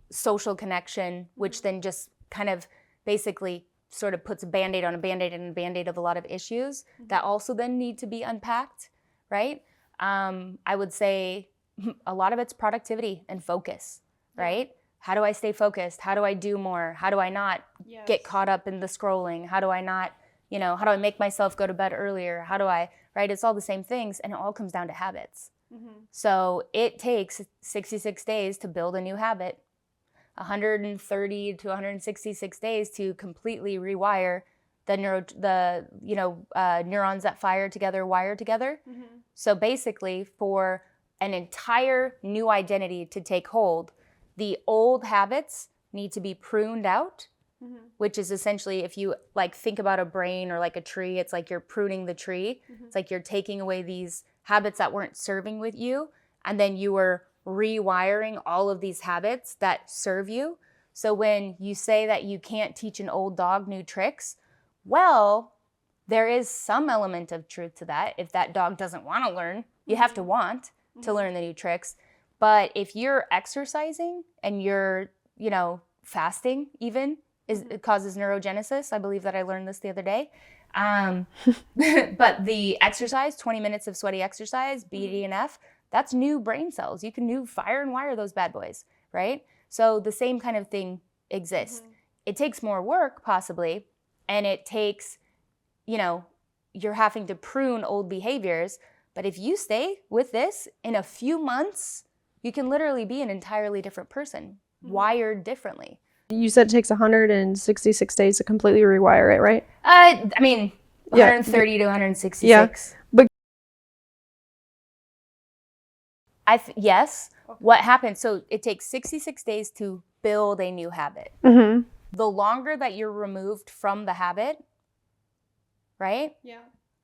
social connection, which then just kind of basically sort of puts a Band-Aid on a Band-Aid and a Band-Aid of a lot of issues that also then need to be unpacked, right? I would say a lot of it's productivity and focus, right? How do I stay focused? How do I do more? How do I not get caught up in the scrolling? How do I not, how do I make myself go to bed earlier? How do I, right? It's all the same things, and it all comes down to habits. So it takes 66 days to build a new habit, 130 to 166 days to completely rewire the neurons that wire together. So basically, for an entire new identity to take hold, the old habits need to be pruned out, which is essentially, if you like think about a brain or like a tree, it's like you're pruning the tree. It's like you're taking away these habits that weren't serving with you, and then you were rewiring all of these habits that serve you. So when you say that you can't teach an old dog new tricks, well, there is some element of truth to that. If that dog doesn't want to learn, you have to want to learn the new tricks. But if you're exercising and you're, fasting even, it causes neurogenesis. I believe that I learned this the other day. But the exercise, 20 minutes of sweaty exercise, BDNF, that's new brain cells. You can fire and wire those bad boys, right? So the same kind of thing exists. It takes more work possibly, and it takes, you're having to prune old behaviors. But if you stay with this, in a few months, you can literally be an entirely different person, wired differently. You said it takes 166 days to completely rewire it, right? 130 to 166. Yeah. But yes. What happens? So it takes 66 days to build a new habit. The longer that you're removed from the habit, right? Yeah.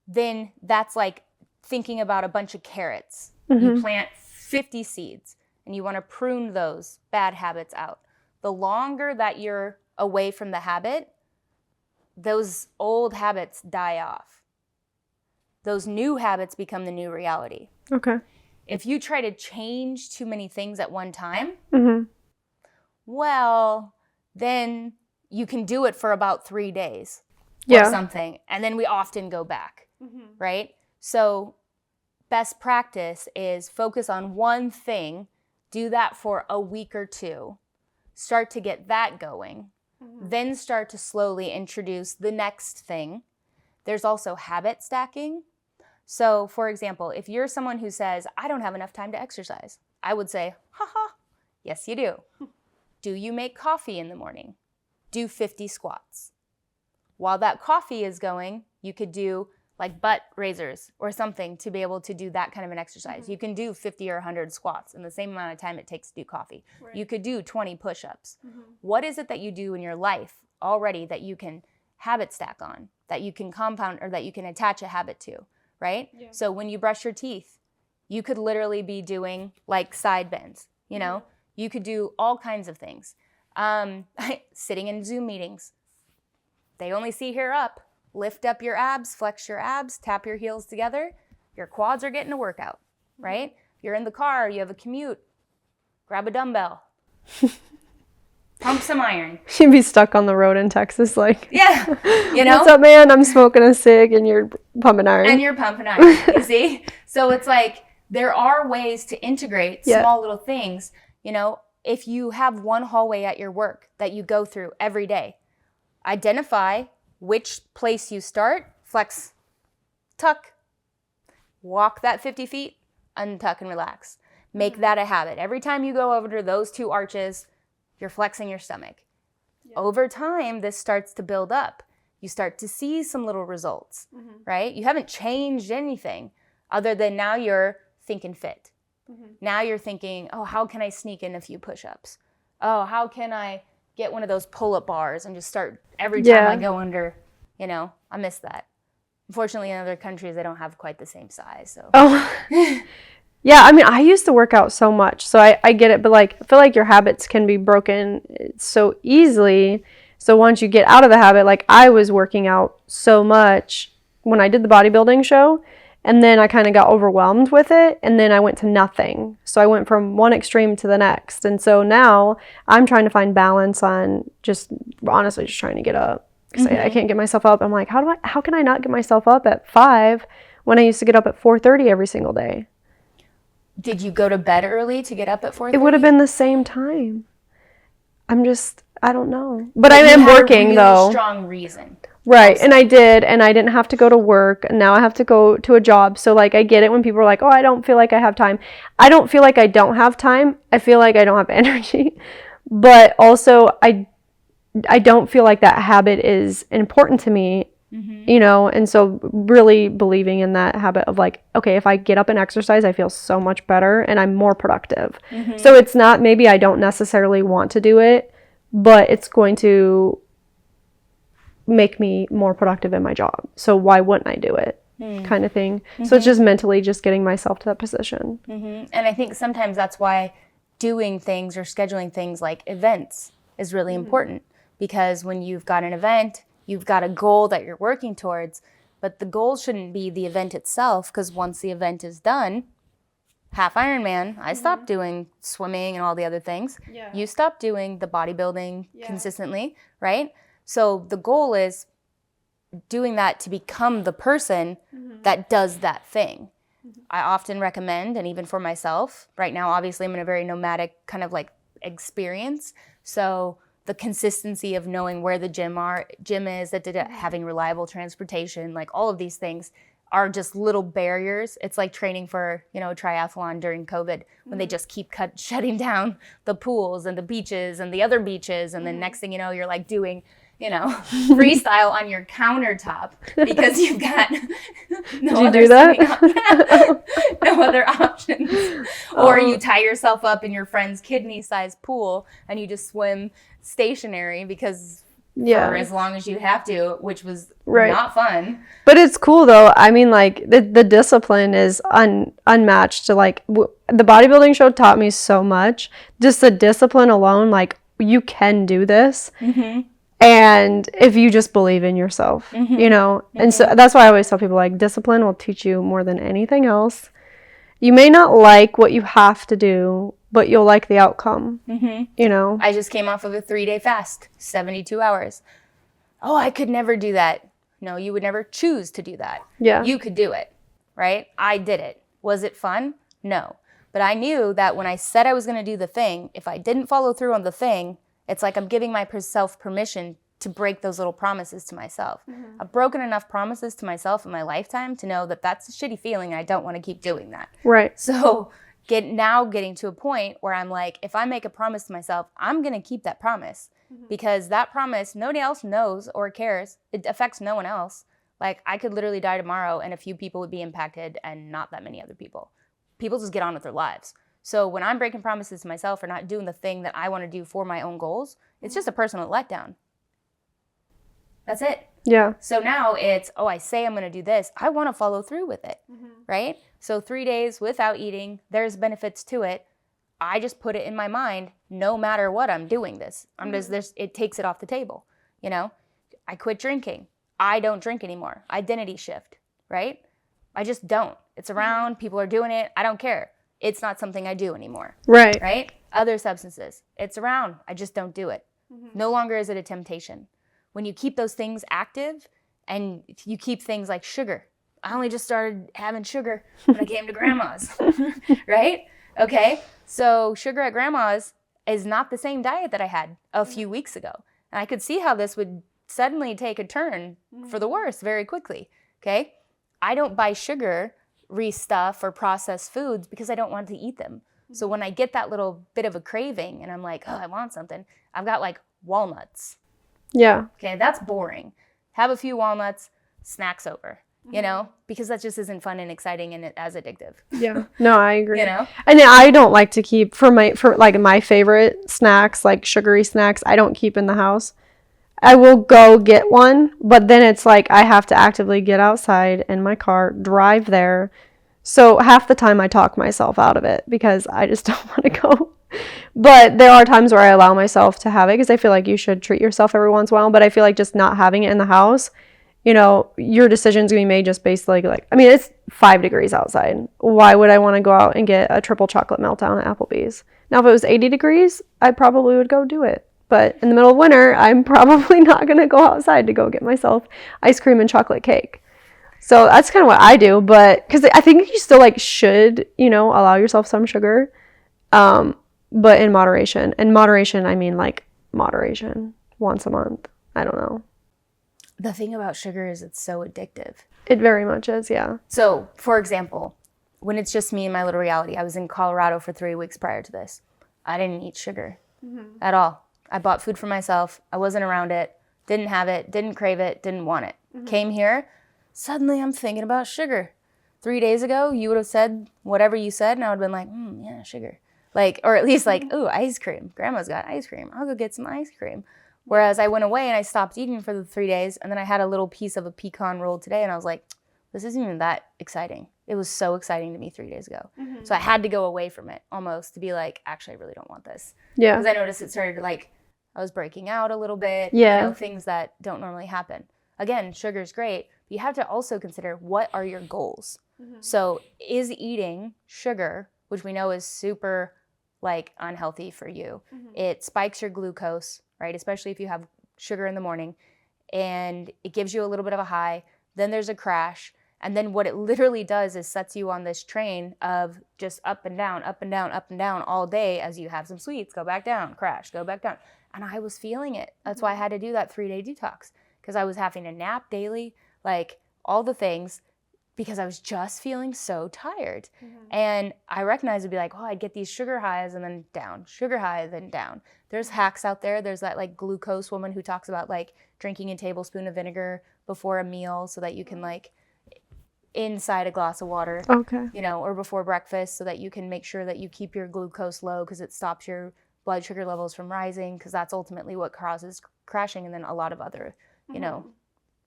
Then that's like thinking about a bunch of carrots. You plant 50 seeds and you want to prune those bad habits out. The longer that you're away from the habit, those old habits die off. Those new habits become the new reality. Okay. If you try to change too many things at one time, well, then you can do it for about 3 days or something. And then we often go back, right? So best practice is focus on one thing, do that for a week or two, start to get that going, then start to slowly introduce the next thing. There's also habit stacking. So for example, if you're someone who says, I don't have enough time to exercise, I would say, haha, yes you do. Do you make coffee in the morning? Do 50 squats. While that coffee is going, you could do like butt raisers or something to be able to do that kind of an exercise. You can do 50 or 100 squats in the same amount of time it takes to do coffee. Right. You could do 20 push-ups. What is it that you do in your life already that you can habit stack on, that you can compound or that you can attach a habit to, right? Yeah. So when you brush your teeth, you could literally be doing like side bends, You could do all kinds of things. Sitting in Zoom meetings, they only see here up. Lift up your abs, flex your abs, tap your heels together. Your quads are getting a workout, right? If you're in the car, you have a commute, grab a dumbbell, pump some iron. You'd be stuck on the road in Texas like, yeah, What's up, man? I'm smoking a cig and you're pumping iron. And you're pumping iron, you see? So it's like there are ways to integrate small little things. If you have one hallway at your work that you go through every day, identify which place you start, flex, tuck, walk that 50 feet, untuck and relax. Make that a habit. Every time you go over to those two arches, you're flexing your stomach. Yeah. Over time, this starts to build up. You start to see some little results, right? You haven't changed anything other than now you're thinking fit. Now you're thinking, oh, how can I sneak in a few push-ups? Oh, how can I get one of those pull-up bars and just start every time I go under, I miss that. Unfortunately, in other countries, they don't have quite the same size. So. Oh, yeah. I mean, I used to work out so much, so I get it. But I feel like your habits can be broken so easily. So once you get out of the habit, I was working out so much when I did the bodybuilding show, and then I kind of got overwhelmed with it, and then I went to nothing. So I went from one extreme to the next. And so now I'm trying to find balance on honestly just trying to get up. Because I can't get myself up. I'm like, how can I not get myself up at 5 when I used to get up at 4:30 every single day? Did you go to bed early to get up at 4:30? It would have been the same time. I don't know. But I am working, though. Strong reason. Right. Also. And I did, and I didn't have to go to work, and now I have to go to a job. So, like, I get it when people are like, oh, I don't feel like I have time. I don't feel like I don't have time. I feel like I don't have energy. But also, I don't feel like that habit is important to me, you know? And so really believing in that habit of like, okay, if I get up and exercise, I feel so much better and I'm more productive. So it's not, maybe I don't necessarily want to do it, but it's going to make me more productive in my job. So why wouldn't I do it? Kind of thing. So it's just mentally just getting myself to that position. And I think sometimes that's why doing things or scheduling things like events is really important, because when you've got an event, you've got a goal that you're working towards, but the goal shouldn't be the event itself, because once the event is done, half Ironman, I stopped doing swimming and all the other things. Yeah. You stopped doing the bodybuilding consistently, right? So the goal is doing that to become the person that does that thing. I often recommend, and even for myself, right now, obviously I'm in a very nomadic kind of like experience. So the consistency of knowing where the gym is, having reliable transportation, like all of these things are just little barriers. It's like training for, a triathlon during COVID when they just keep shutting down the pools and the beaches and the other beaches. And then next thing you know, you're like doing, freestyle on your countertop because you've got no other options. Or you tie yourself up in your friend's kidney-sized pool and you just swim stationary because for as long as you have to, which was not fun. But it's cool though. I mean, like the discipline is unmatched. To like the bodybuilding show taught me so much. Just the discipline alone, like you can do this. And if you just believe in yourself, and so that's why I always tell people, like, discipline will teach you more than anything else. You may not like what you have to do, but you'll like the outcome, I just came off of a 3-day fast, 72 hours. Oh, I could never do that. No, you would never choose to do that. Yeah. You could do it, right? I did it. Was it fun? No. But I knew that when I said I was going to do the thing, if I didn't follow through on the thing, it's like I'm giving myself permission to break those little promises to myself. I've broken enough promises to myself in my lifetime to know that that's a shitty feeling and I don't want to keep doing that. Right. So getting to a point where I'm like, if I make a promise to myself, I'm going to keep that promise because that promise, nobody else knows or cares. It affects no one else. Like I could literally die tomorrow and a few people would be impacted and not that many other people. People just get on with their lives. So when I'm breaking promises to myself or not doing the thing that I want to do for my own goals, it's just a personal letdown. That's it. Yeah. So now it's, I say I'm going to do this. I want to follow through with it, right? So 3 days without eating, there's benefits to it. I just put it in my mind, no matter what, I'm doing this. It takes it off the table, I quit drinking. I don't drink anymore. Identity shift, right? I just don't. It's around. People are doing it. I don't care. It's not something I do anymore. Right? Other substances. It's around. I just don't do it. No longer is it a temptation. When you keep those things active and you keep things like sugar. I only just started having sugar when I came to grandma's. Right? Okay. So sugar at grandma's is not the same diet that I had a few weeks ago. And I could see how this would suddenly take a turn for the worse very quickly. Okay. I don't buy sugar stuff or processed foods because I don't want to eat them. So when I get that little bit of a craving and I'm like, I want something, I've got like walnuts. Yeah. Okay, that's boring. Have a few walnuts, snacks over, because that just isn't fun and exciting and as addictive. Yeah. No, I agree. And I don't like to keep for my favorite snacks, like sugary snacks, I don't keep in the house. I will go get one, but then it's like I have to actively get outside in my car, drive there. So half the time I talk myself out of it because I just don't want to go. But there are times where I allow myself to have it because I feel like you should treat yourself every once in a while. But I feel like just not having it in the house, your decision's going to be made just basically it's 5 degrees outside. Why would I want to go out and get a triple chocolate meltdown at Applebee's? Now, if it was 80 degrees, I probably would go do it. But in the middle of winter, I'm probably not going to go outside to go get myself ice cream and chocolate cake. So that's kind of what I do, but because I think you still like should, allow yourself some sugar, but in moderation. And moderation, I mean like moderation, once a month. I don't know. The thing about sugar is it's so addictive. It very much is, yeah. So, for example, when it's just me and my little reality, I was in Colorado for 3 weeks prior to this. I didn't eat sugar at all. I bought food for myself. I wasn't around it, didn't have it, didn't crave it, didn't want it. Came here, suddenly I'm thinking about sugar. 3 days ago, you would have said whatever you said, and I would have been like, yeah, sugar. Like, or at least like, ooh, ice cream. Grandma's got ice cream. I'll go get some ice cream. Whereas I went away and I stopped eating for the 3 days, and then I had a little piece of a pecan roll today, and I was like, this isn't even that exciting. It was so exciting to me 3 days ago. So I had to go away from it almost to be like, actually, I really don't want this. Yeah. Because I noticed it started like, I was breaking out a little bit. Yeah. Things that don't normally happen. Again, sugar's great, but you have to also consider what are your goals. So is eating sugar, which we know is super like unhealthy for you. It spikes your glucose, right? Especially if you have sugar in the morning, and it gives you a little bit of a high. Then there's a crash. And then what it literally does is sets you on this train of just up and down, up and down, up and down all day as you have some sweets, go back down, crash, go back down. And I was feeling it. That's why I had to do that 3-day detox, because I was having to nap daily, like all the things, because I was just feeling so tired. And I recognized it'd be like, oh, I'd get these sugar highs and then down, sugar high, then down. There's hacks out there. There's that like glucose woman who talks about like drinking a tablespoon of vinegar before a meal so that you can like inside a glass of water, or before breakfast so that you can make sure that you keep your glucose low, because it stops your blood sugar levels from rising, because that's ultimately what causes crashing, and then a lot of other,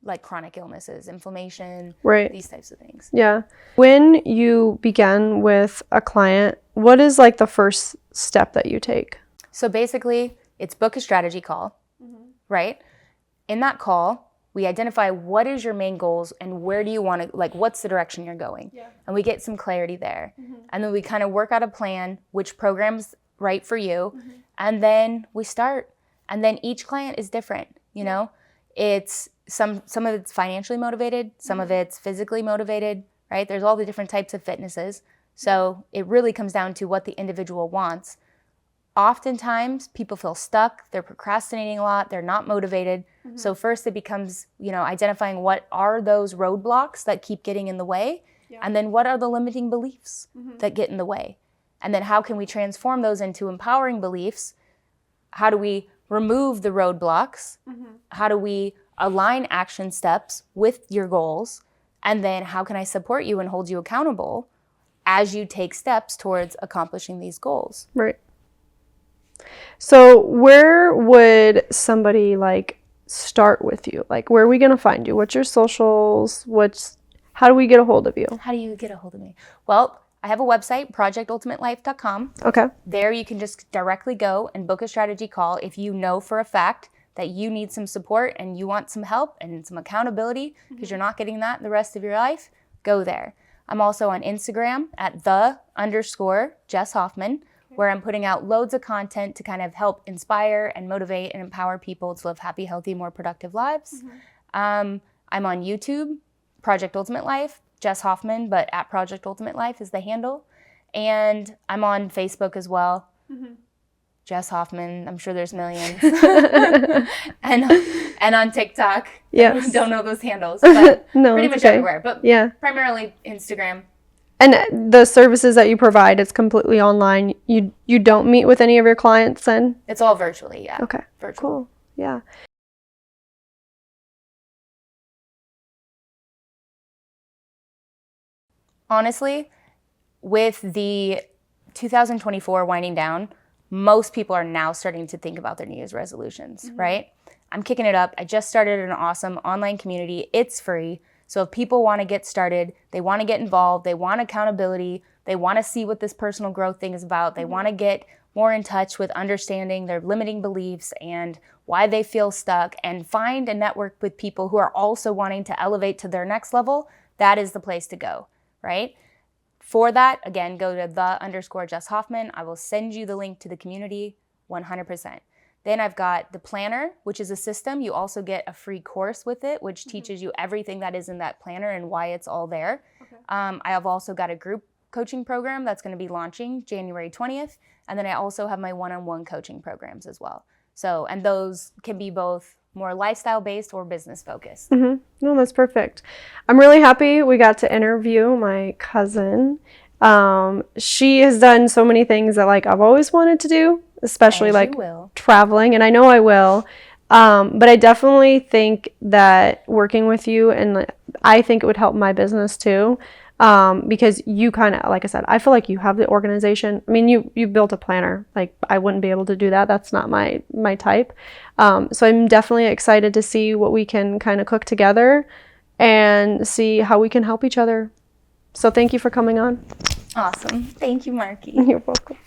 like chronic illnesses, inflammation, these types of things. Yeah. When you begin with a client, what is like the first step that you take? So basically, it's book a strategy call, right? In that call, we identify what is your main goals and where do you want to, like, what's the direction you're going? And we get some clarity there. And then we kind of work out a plan, which program's right for you. And then we start. And then each client is different, It's some of it's financially motivated, some of it's physically motivated, right? There's all the different types of fitnesses. So it really comes down to what the individual wants. Oftentimes, people feel stuck, they're procrastinating a lot, they're not motivated. So first it becomes, identifying what are those roadblocks that keep getting in the way, and then what are the limiting beliefs that get in the way? And then how can we transform those into empowering beliefs? How do we remove the roadblocks? How do we align action steps with your goals? And then how can I support you and hold you accountable as you take steps towards accomplishing these goals? Right. So where would somebody like start with you? Like, where are we going to find you? What's your socials? How do we get a hold of you? How do you get a hold of me? Well, I have a website, projectultimatelife.com. Okay. There you can just directly go and book a strategy call if you know for a fact that you need some support and you want some help and some accountability, because you're not getting that the rest of your life. Go there. I'm also on Instagram at _Jess Hoffman, where I'm putting out loads of content to kind of help inspire and motivate and empower people to live happy, healthy, more productive lives. I'm on YouTube, Project Ultimate Life, Jess Hoffman, but at Project Ultimate Life is the handle. And I'm on Facebook as well. Jess Hoffman, I'm sure there's millions. and on TikTok. Yes. Don't know those handles, but no, pretty much everywhere. But primarily Instagram. And the services that you provide, it's completely online. You don't meet with any of your clients then? It's all virtually, yeah. Okay. Virtual. Cool. Yeah. Honestly, with the 2024 winding down, most people are now starting to think about their New Year's resolutions, right? I'm kicking it up. I just started an awesome online community. It's free. So if people want to get started, they want to get involved, they want accountability, they want to see what this personal growth thing is about, they want to get more in touch with understanding their limiting beliefs and why they feel stuck, and find a network with people who are also wanting to elevate to their next level, that is the place to go, right? For that, again, go to _Jess Hoffman. I will send you the link to the community 100%. Then I've got the planner, which is a system. You also get a free course with it, which teaches you everything that is in that planner and why it's all there. Okay. I have also got a group coaching program that's going to be launching January 20th. And then I also have my one-on-one coaching programs as well. So, and those can be both more lifestyle based or business focused. No, that's perfect. I'm really happy we got to interview my cousin. She has done so many things that like I've always wanted to do, especially like traveling, and I know I will. But I definitely think that working with you, and I think it would help my business too. Because you kind of, like I said, I feel like you have the organization. I mean, you built a planner. Like I wouldn't be able to do that. That's not my type. So I'm definitely excited to see what we can kind of cook together and see how we can help each other. So thank you for coming on. Awesome. Thank you, Markie. You're welcome.